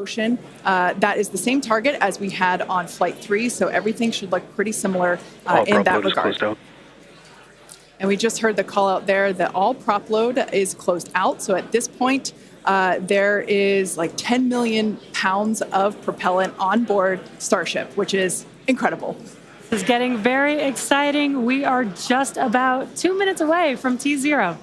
ocean. That is the same target as we had on Flight 3, so everything should look pretty similar in that regard. And we just heard the call out there that all prop load is closed out. So at this point, there is like 10 million pounds of propellant on board Starship, which is incredible. This is getting very exciting. We are just about 2 minutes away from T0.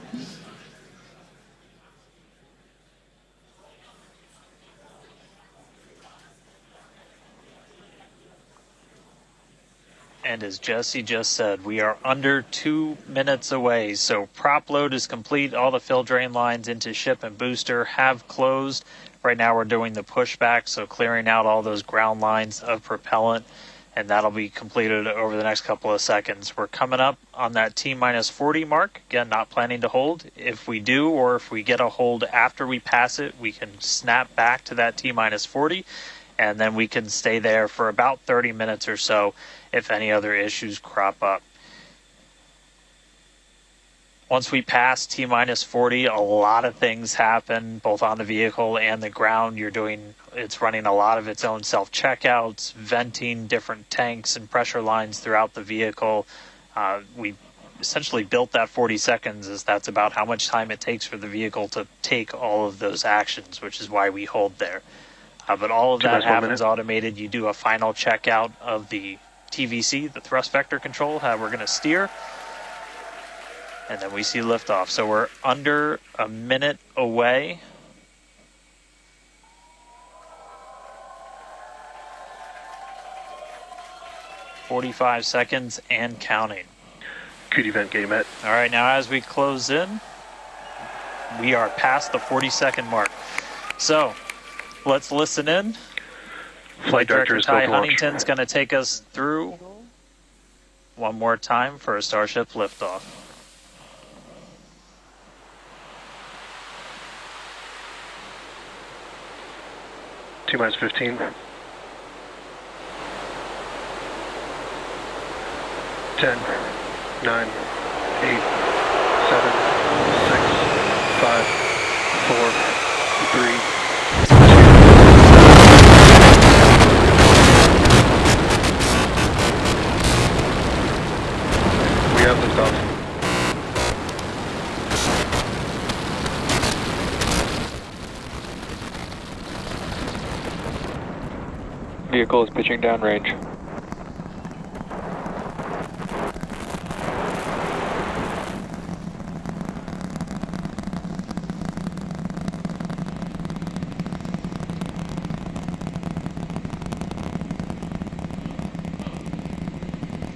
And as Jesse just said, we are under 2 minutes away. So prop load is complete. All the fill drain lines into ship and booster have closed. Right now we're doing the pushback, so clearing out all those ground lines of propellant, and that'll be completed over the next couple of seconds. We're coming up on that T-minus 40 mark. Again, not planning to hold. If we do, or if we get a hold after we pass it, we can snap back to that T-minus 40, and then we can stay there for about 30 minutes or so if any other issues crop up. Once we pass T-minus 40, a lot of things happen, both on the vehicle and the ground. It's running a lot of its own self-checkouts, venting different tanks and pressure lines throughout the vehicle. We essentially built that 40 seconds as that's about how much time it takes for the vehicle to take all of those actions, which is why we hold there. But all of that happens automated. You do a final checkout of the TVC, the thrust vector control, how we're going to steer, and then we see liftoff. So we're under a minute away. "45 seconds and counting. Good event, game met. All right, now as we close in, we are past the 40-second mark. So let's listen in. Flight Director Ty Huntington's going to take us through one more time for a Starship liftoff. T-minus 15. 10, 9, 8, 7, 6, 5, 4, 3, we have liftoff. Vehicle is pitching downrange.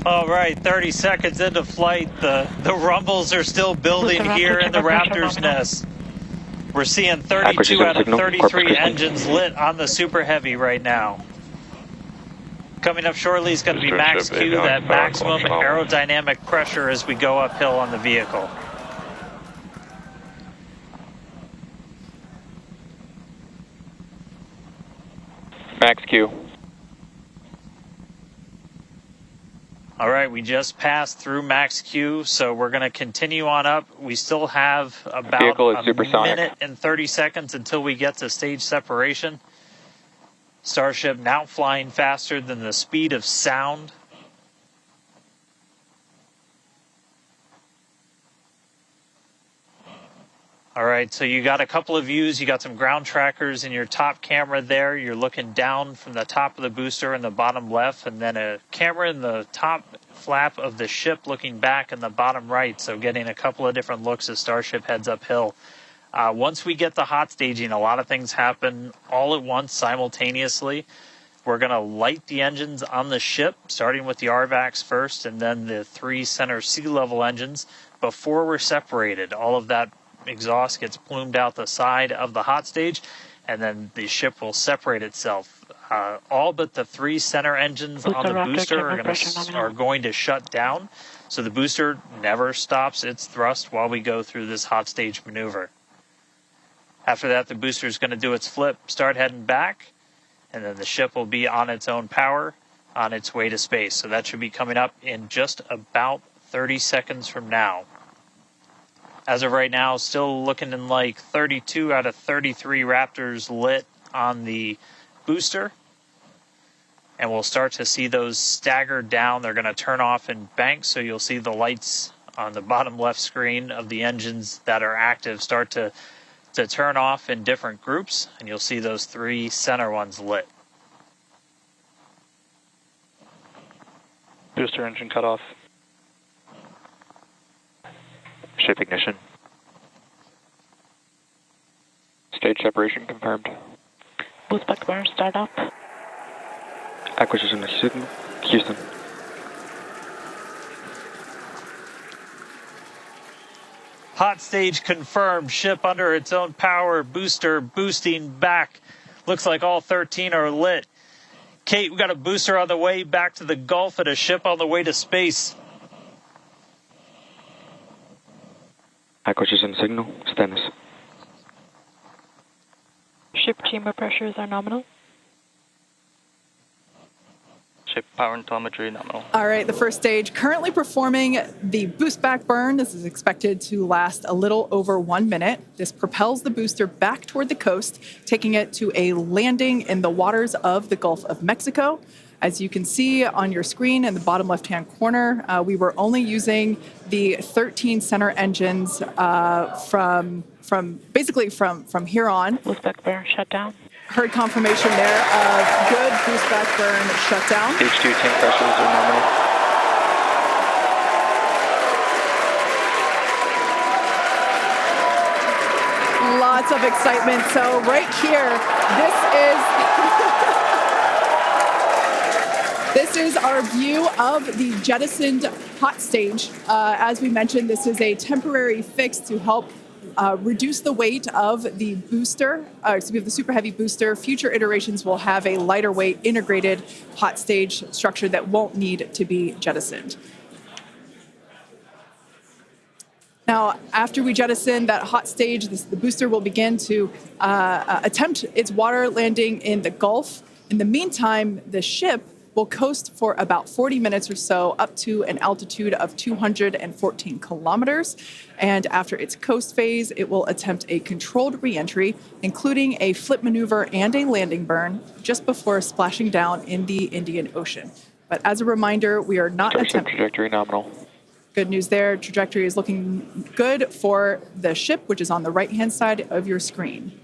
All right, 30 seconds into flight. The rumbles are still building here in the Raptor's nest. We're seeing 32 out of 33 engines lit on the Super Heavy right now. Coming up shortly is going to be max Q, that maximum aerodynamic pressure as we go uphill on the vehicle. Max Q. All right, we just passed through max Q, so we're going to continue on up. We still have about a minute and 30 seconds until we get to stage separation. Starship now flying faster than the speed of sound. All right, so you got a couple of views. You got some ground trackers in your top camera there. You're looking down from the top of the booster in the bottom left, and then a camera in the top flap of the ship looking back in the bottom right. So getting a couple of different looks as Starship heads uphill. Once we get the hot staging, a lot of things happen all at once simultaneously. We're going to light the engines on the ship, starting with the RVACs first, and then the 3 center sea level engines before we're separated. All of that exhaust gets plumed out the side of the hot stage, and then the ship will separate itself. All but the 3 center engines on the booster are going to shut down, so the booster never stops its thrust while we go through this hot stage maneuver. After that, the booster is going to do its flip, start heading back, and then the ship will be on its own power on its way to space. So that should be coming up in just about 30 seconds from now. As of right now, still looking in like 32 out of 33 Raptors lit on the booster. And we'll start to see those stagger down. They're going to turn off in bank, so you'll see the lights on the bottom left screen of the engines that are active start to turn off in different groups, and you'll see those 3 center ones lit. Booster engine cut off. Ship ignition. Stage separation confirmed. Boost back burn, start up. Acquisition signal. Houston. Hot stage confirmed. Ship under its own power. Booster boosting back. Looks like all 13 are lit. Kate, we got a booster on the way back to the Gulf and a ship on the way to space. Acquisition signal. Status. Ship chamber pressures are nominal. Ship power and telemetry nominal. All right, the first stage currently performing the boost back burn. This is expected to last a little over 1 minute. This propels the booster back toward the coast, taking it to a landing in the waters of the Gulf of Mexico. As you can see on your screen in the bottom left-hand corner, we were only using the 13 center engines from here on. Boost back burn, shut down. Heard confirmation there of good boost back burn shutdown. H2 tank pressures are nominal. Lots of excitement. So right here, this is our view of the jettisoned hot stage. As we mentioned, this is a temporary fix to help reduce the weight of the booster, of the Super Heavy booster. Future iterations will have a lighter weight integrated hot stage structure that won't need to be jettisoned. Now, after we jettison that hot stage, the booster will begin to attempt its water landing in the Gulf. In the meantime, the ship will coast for about 40 minutes or so up to an altitude of 214 kilometers. And after its coast phase, it will attempt a controlled reentry, including a flip maneuver and a landing burn just before splashing down in the Indian Ocean. But as a reminder, we are not attempting... Trajectory nominal. Good news there. Trajectory is looking good for the ship, which is on the right-hand side of your screen.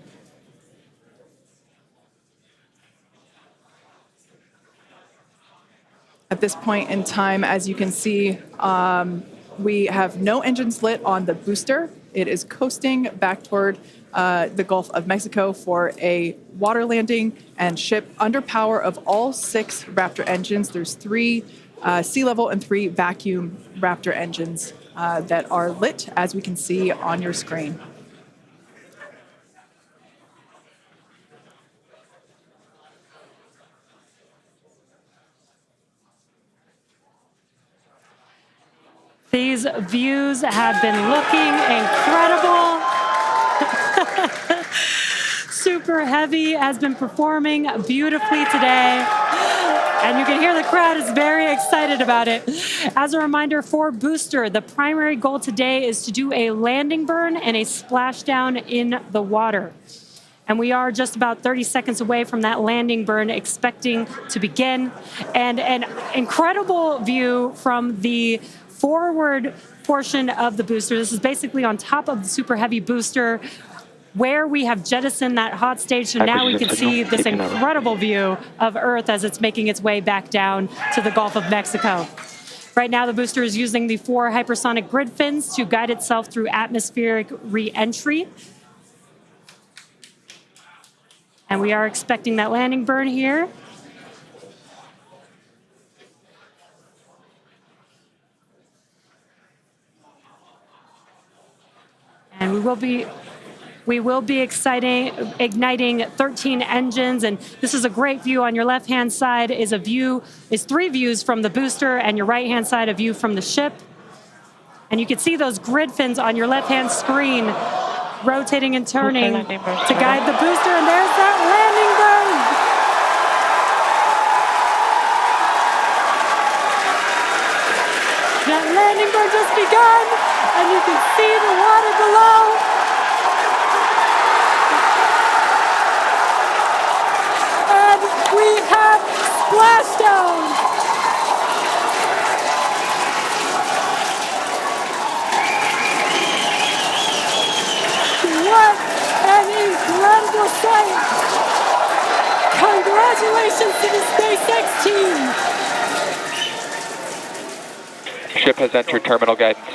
At this point in time, as you can see, we have no engines lit on the booster. It is coasting back toward the Gulf of Mexico for a water landing and ship under power of all 6 Raptor engines. There's 3 sea level and 3 vacuum Raptor engines that are lit, as we can see on your screen. These views have been looking incredible. Super Heavy has been performing beautifully today. And you can hear the crowd is very excited about it. As a reminder for Booster, the primary goal today is to do a landing burn and a splashdown in the water. And we are just about 30 seconds away from that landing burn expecting to begin. And an incredible view from the forward portion of the booster. This is basically on top of the Super Heavy booster where we have jettisoned that hot stage. So now we can see this incredible view of Earth as it's making its way back down to the Gulf of Mexico. Right now, the booster is using the 4 hypersonic grid fins to guide itself through atmospheric re-entry. And we are expecting that landing burn here. And we will be igniting 13 engines, and this is a great view. On your left-hand side is 3 views from the booster, and your right-hand side a view from the ship. And you can see those grid fins on your left-hand screen rotating and turning to guide the booster, and there's that landing burn. That landing burn just begun, and you can see the water below. Splashdown. What an incredible sight! Congratulations to the SpaceX team! Ship has entered terminal guidance.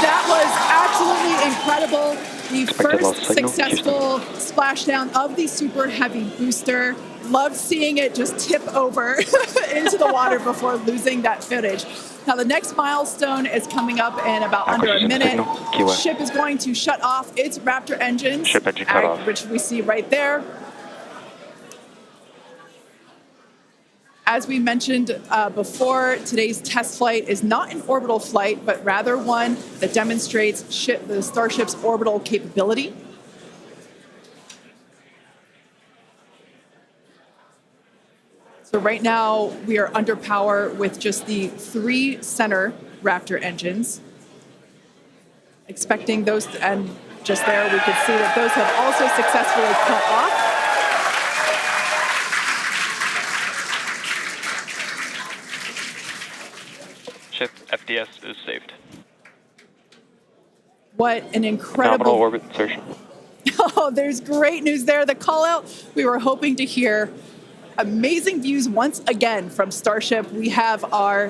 That was absolutely incredible. The Expected loss first signal, successful splashdown of the Super Heavy booster. Loved seeing it just tip over into the water before losing that footage. Now the next milestone is coming up in about under a minute. Signal, Ship is going to shut off its Raptor engines, Ship engine cut off. which we see right there. As we mentioned before, today's test flight is not an orbital flight, but rather one that demonstrates the Starship's orbital capability. So right now, we are under power with just the 3 center Raptor engines. Expecting those, and just there we could see that those have also successfully cut off. Ship FDS is saved. What an incredible... Nominal orbit insertion. Oh, there's great news there. The call out we were hoping to hear. Amazing views once again from Starship. We have our